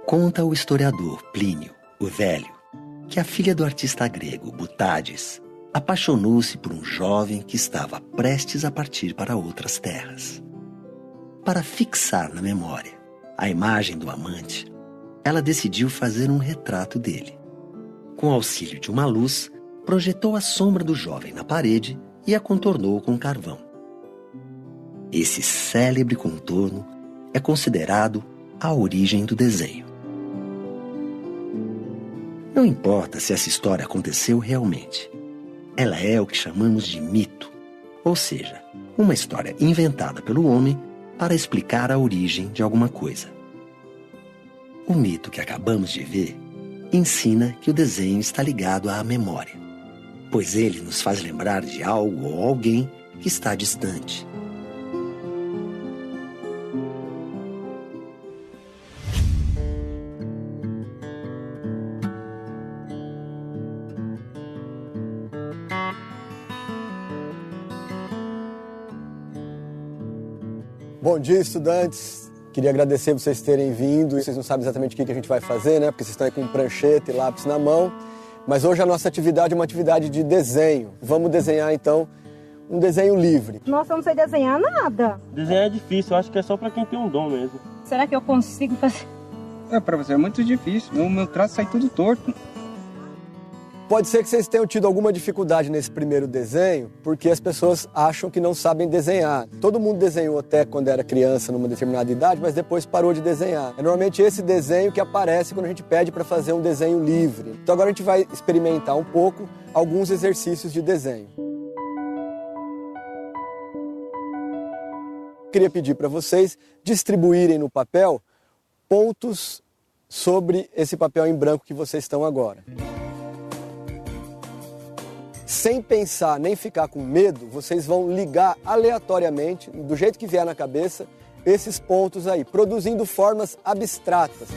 Conta o historiador Plínio, o Velho, que a filha do artista grego Butades apaixonou-se por um jovem que estava prestes a partir para outras terras. Para fixar na memória a imagem do amante, ela decidiu fazer um retrato dele. Com auxílio de uma luz, projetou a sombra do jovem na parede e a contornou com carvão. Esse célebre contorno é considerado a origem do desenho. Não importa se essa história aconteceu realmente. Ela é o que chamamos de mito, ou seja, uma história inventada pelo homem para explicar a origem de alguma coisa. O mito que acabamos de ver ensina que o desenho está ligado à memória, pois ele nos faz lembrar de algo ou alguém que está distante. Bom dia, estudantes. Queria agradecer vocês terem vindo. Vocês não sabem exatamente o que a gente vai fazer, né? Porque vocês estão aí com prancheta e lápis na mão. Mas hoje a nossa atividade é uma atividade de desenho. Vamos desenhar, então, um desenho livre. Nossa, eu não sei desenhar nada. Desenhar é difícil, eu acho que é só pra quem tem um dom mesmo. Será que eu consigo fazer? Pra você é muito difícil. O meu traço sai tudo torto. Pode ser que vocês tenham tido alguma dificuldade nesse primeiro desenho, porque as pessoas acham que não sabem desenhar. Todo mundo desenhou até quando era criança, numa determinada idade, mas depois parou de desenhar. É normalmente esse desenho que aparece quando a gente pede para fazer um desenho livre. Então agora a gente vai experimentar um pouco alguns exercícios de desenho. Queria pedir para vocês distribuírem no papel pontos sobre esse papel em branco que vocês estão agora. Sem pensar nem ficar com medo, vocês vão ligar aleatoriamente, do jeito que vier na cabeça, esses pontos aí, produzindo formas abstratas.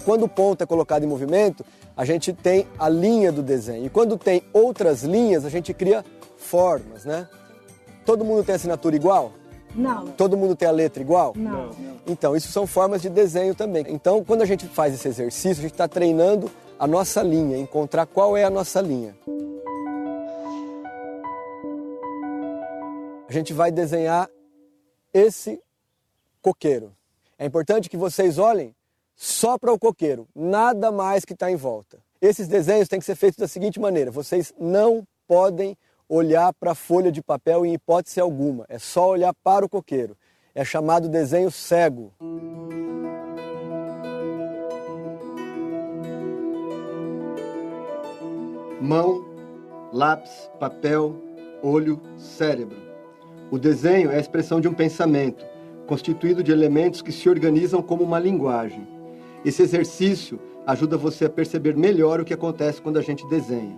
Quando o ponto é colocado em movimento, a gente tem a linha do desenho. E quando tem outras linhas, a gente cria formas, né? Todo mundo tem assinatura igual? Não. Todo mundo tem a letra igual? Não. Então, isso são formas de desenho também. Então, quando a gente faz esse exercício, a gente está treinando a nossa linha, encontrar qual é a nossa linha. A gente vai desenhar esse coqueiro. É importante que vocês olhem só para o coqueiro, nada mais que está em volta. Esses desenhos têm que ser feitos da seguinte maneira: vocês não podem olhar para a folha de papel em hipótese alguma, é só olhar para o coqueiro. É chamado desenho cego. Mão, lápis, papel, olho, cérebro. O desenho é a expressão de um pensamento, constituído de elementos que se organizam como uma linguagem. Esse exercício ajuda você a perceber melhor o que acontece quando a gente desenha.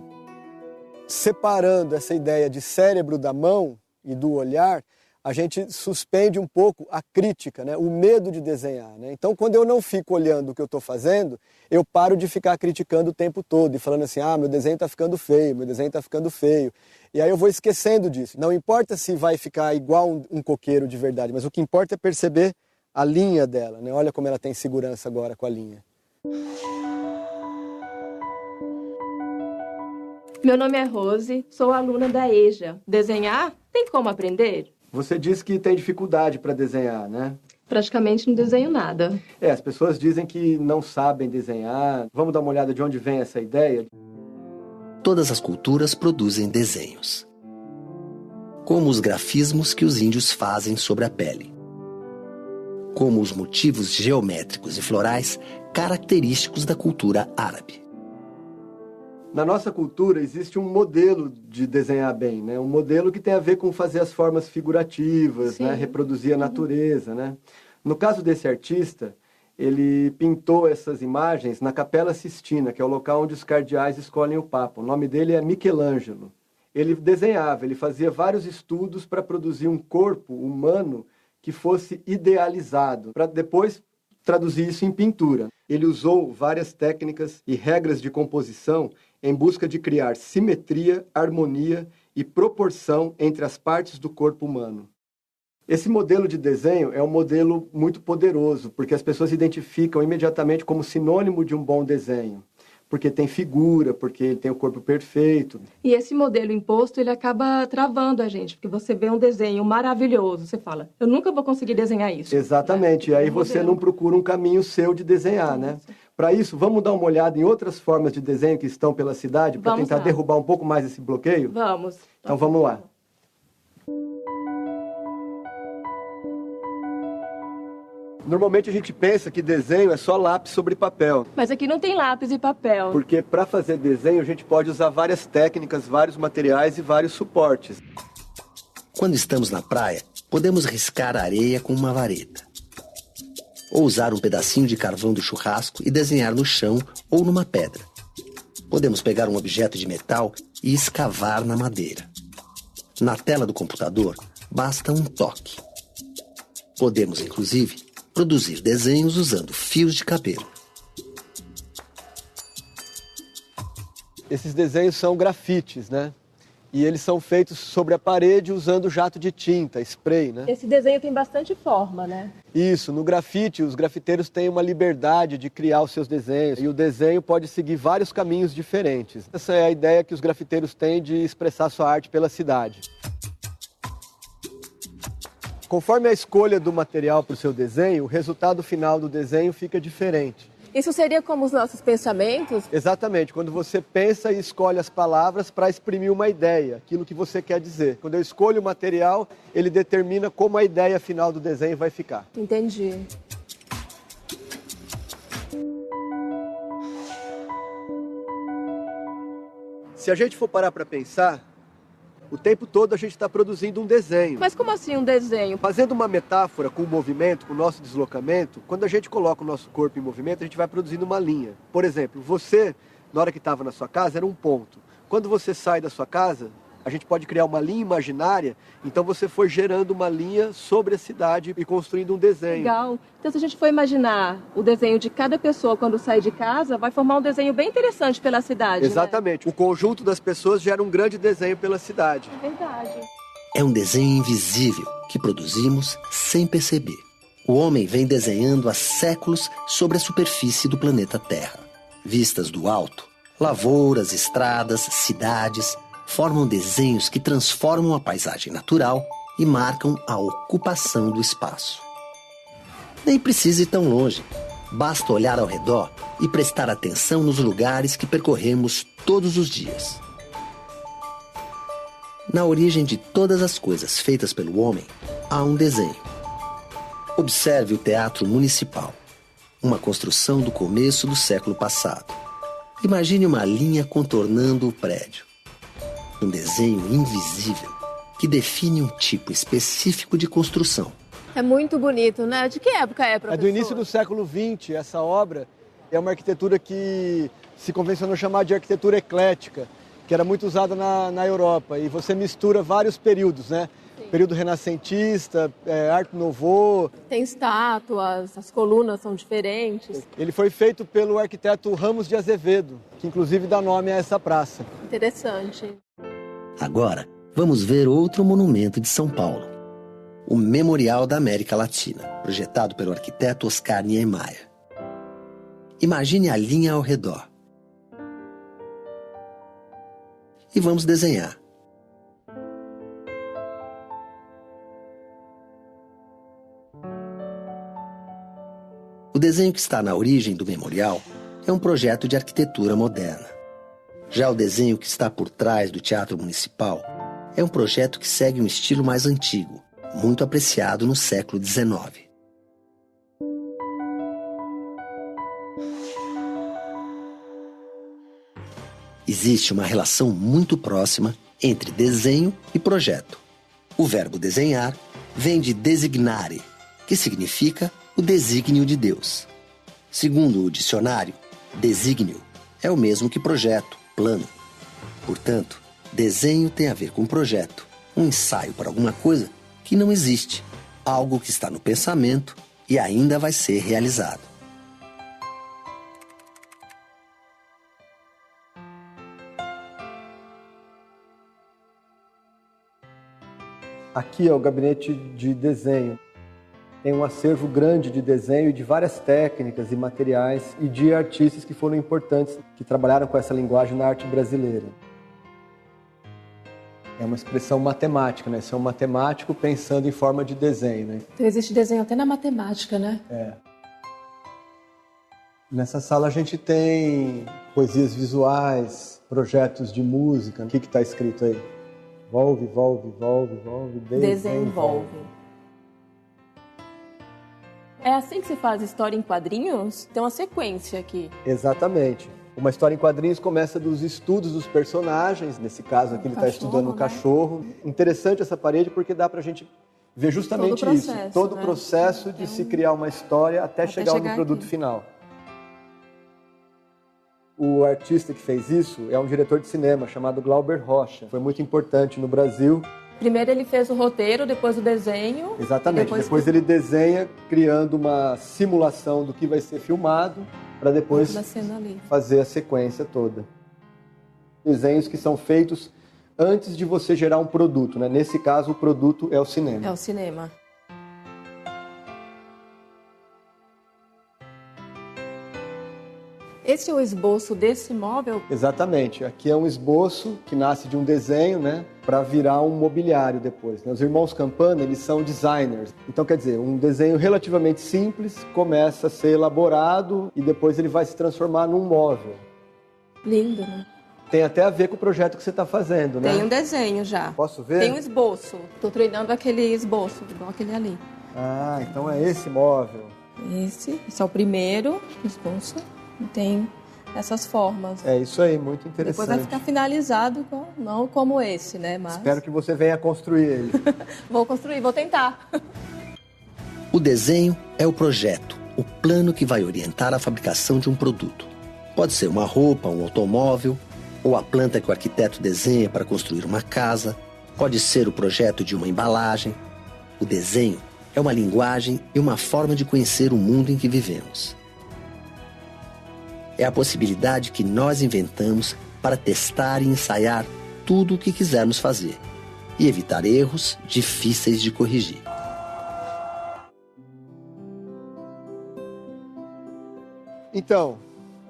Separando essa ideia de cérebro da mão e do olhar, a gente suspende um pouco a crítica, né? O medo de desenhar, né? Então, quando eu não fico olhando o que eu estou fazendo, eu paro de ficar criticando o tempo todo e falando assim, meu desenho está ficando feio, meu desenho está ficando feio. E aí eu vou esquecendo disso. Não importa se vai ficar igual um coqueiro de verdade, mas o que importa é perceber a linha dela, né? Olha como ela tem segurança agora com a linha. Meu nome é Rose, sou aluna da EJA. Desenhar? Tem como aprender? Você disse que tem dificuldade para desenhar, né? Praticamente não desenho nada. As pessoas dizem que não sabem desenhar. Vamos dar uma olhada de onde vem essa ideia? Todas as culturas produzem desenhos, como os grafismos que os índios fazem sobre a pele, como os motivos geométricos e florais característicos da cultura árabe. Na nossa cultura existe um modelo de desenhar bem, né? Um modelo que tem a ver com fazer as formas figurativas, né? Reproduzir a natureza, né? No caso desse artista, ele pintou essas imagens na Capela Sistina, que é o local onde os cardeais escolhem o Papa. O nome dele é Michelangelo. Ele desenhava, ele fazia vários estudos para produzir um corpo humano que fosse idealizado, para depois traduzir isso em pintura. Ele usou várias técnicas e regras de composição em busca de criar simetria, harmonia e proporção entre as partes do corpo humano. Esse modelo de desenho é um modelo muito poderoso, porque as pessoas identificam imediatamente como sinônimo de um bom desenho. Porque tem figura, porque ele tem o corpo perfeito. E esse modelo imposto, ele acaba travando a gente, porque você vê um desenho maravilhoso, você fala, eu nunca vou conseguir desenhar isso. Exatamente, e aí você não procura um caminho seu de desenhar, né? Para isso, vamos dar uma olhada em outras formas de desenho que estão pela cidade, para tentar derrubar um pouco mais esse bloqueio? Vamos. Então vamos lá. Normalmente a gente pensa que desenho é só lápis sobre papel. Mas aqui não tem lápis e papel. Porque para fazer desenho a gente pode usar várias técnicas, vários materiais e vários suportes. Quando estamos na praia, podemos riscar a areia com uma vareta. Ou usar um pedacinho de carvão do churrasco e desenhar no chão ou numa pedra. Podemos pegar um objeto de metal e escavar na madeira. Na tela do computador, basta um toque. Podemos, inclusive, produzir desenhos usando fios de cabelo. Esses desenhos são grafites, né? E eles são feitos sobre a parede usando jato de tinta, spray, né? Esse desenho tem bastante forma, né? Isso, no grafite, os grafiteiros têm uma liberdade de criar os seus desenhos. E o desenho pode seguir vários caminhos diferentes. Essa é a ideia que os grafiteiros têm de expressar sua arte pela cidade. Conforme a escolha do material para o seu desenho, o resultado final do desenho fica diferente. Isso seria como os nossos pensamentos? Exatamente, quando você pensa e escolhe as palavras para exprimir uma ideia, aquilo que você quer dizer. Quando eu escolho o material, ele determina como a ideia final do desenho vai ficar. Entendi. Se a gente for parar para pensar, o tempo todo a gente está produzindo um desenho. Mas como assim um desenho? Fazendo uma metáfora com o movimento, com o nosso deslocamento, quando a gente coloca o nosso corpo em movimento, a gente vai produzindo uma linha. Por exemplo, você, na hora que estava na sua casa, era um ponto. Quando você sai da sua casa, a gente pode criar uma linha imaginária, então você foi gerando uma linha sobre a cidade e construindo um desenho. Legal. Então, se a gente for imaginar o desenho de cada pessoa quando sai de casa, vai formar um desenho bem interessante pela cidade. Exatamente. Né? O conjunto das pessoas gera um grande desenho pela cidade. É verdade. É um desenho invisível que produzimos sem perceber. O homem vem desenhando há séculos sobre a superfície do planeta Terra. Vistas do alto, lavouras, estradas, cidades formam desenhos que transformam a paisagem natural e marcam a ocupação do espaço. Nem precisa ir tão longe. Basta olhar ao redor e prestar atenção nos lugares que percorremos todos os dias. Na origem de todas as coisas feitas pelo homem, há um desenho. Observe o Teatro Municipal, uma construção do começo do século passado. Imagine uma linha contornando o prédio. Um desenho invisível que define um tipo específico de construção. É muito bonito, né? De que época é, professor? É do início do século XX, essa obra. É uma arquitetura que se convencionou chamar de arquitetura eclética, que era muito usada na Europa. E você mistura vários períodos, né? Sim. Período renascentista, Art Nouveau. Tem estátuas, as colunas são diferentes. Ele foi feito pelo arquiteto Ramos de Azevedo, que inclusive dá nome a essa praça. Interessante. Agora, vamos ver outro monumento de São Paulo. O Memorial da América Latina, projetado pelo arquiteto Oscar Niemeyer. Imagine a linha ao redor. E vamos desenhar. O desenho que está na origem do memorial é um projeto de arquitetura moderna. Já o desenho que está por trás do Teatro Municipal é um projeto que segue um estilo mais antigo, muito apreciado no século XIX. Existe uma relação muito próxima entre desenho e projeto. O verbo desenhar vem de designare, que significa o desígnio de Deus. Segundo o dicionário, desígnio é o mesmo que projeto, plano. Portanto, desenho tem a ver com projeto, um ensaio para alguma coisa que não existe, algo que está no pensamento e ainda vai ser realizado. Aqui é o gabinete de desenho. Tem um acervo grande de desenho e de várias técnicas e materiais e de artistas que foram importantes, que trabalharam com essa linguagem na arte brasileira. É uma expressão matemática, né? Você é um matemático pensando em forma de desenho, né? Então existe desenho até na matemática, né? É. Nessa sala a gente tem poesias visuais, projetos de música. O que está escrito aí? Volve, volve, volve, volve, desenvolve. É assim que se faz história em quadrinhos? Tem uma sequência aqui. Exatamente. Uma história em quadrinhos começa dos estudos dos personagens. Nesse caso aqui ele está estudando o cachorro. Interessante essa parede porque dá para a gente ver justamente isso. Todo o processo de se criar uma história até chegar no produto final. O artista que fez isso é um diretor de cinema chamado Glauber Rocha. Foi muito importante no Brasil. Primeiro ele fez o roteiro, depois o desenho. Exatamente. Depois ele desenha, criando uma simulação do que vai ser filmado, para depois fazer a sequência toda. Desenhos que são feitos antes de você gerar um produto, né? Nesse caso, o produto é o cinema. É o cinema. Esse é o esboço desse móvel? Exatamente. Aqui é um esboço que nasce de um desenho, né, para virar um mobiliário depois, né? Os irmãos Campana, eles são designers. Então, quer dizer, um desenho relativamente simples começa a ser elaborado e depois ele vai se transformar num móvel. Lindo, né? Tem até a ver com o projeto que você está fazendo, né? Tem um desenho já. Posso ver? Tem um esboço. Estou treinando aquele esboço, igual aquele ali. Ah, então é esse móvel. Esse é o primeiro esboço. Tem essas formas. É isso aí, muito interessante. Depois vai ficar finalizado, não como esse, né? Mas... Espero que você venha construir ele. Vou construir, vou tentar. O desenho é o projeto, o plano que vai orientar a fabricação de um produto. Pode ser uma roupa, um automóvel, ou a planta que o arquiteto desenha para construir uma casa. Pode ser o projeto de uma embalagem. O desenho é uma linguagem e uma forma de conhecer o mundo em que vivemos. É a possibilidade que nós inventamos para testar e ensaiar tudo o que quisermos fazer e evitar erros difíceis de corrigir. Então,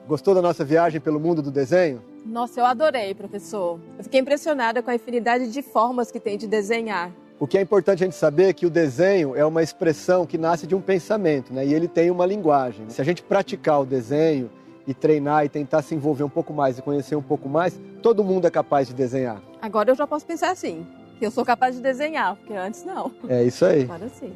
gostou da nossa viagem pelo mundo do desenho? Nossa, eu adorei, professor. Eu fiquei impressionada com a infinidade de formas que tem de desenhar. O que é importante a gente saber é que o desenho é uma expressão que nasce de um pensamento, né? E ele tem uma linguagem. Se a gente praticar o desenho e treinar e tentar se envolver um pouco mais e conhecer um pouco mais, todo mundo é capaz de desenhar. Agora eu já posso pensar assim, que eu sou capaz de desenhar, porque antes não. É isso aí. Agora sim.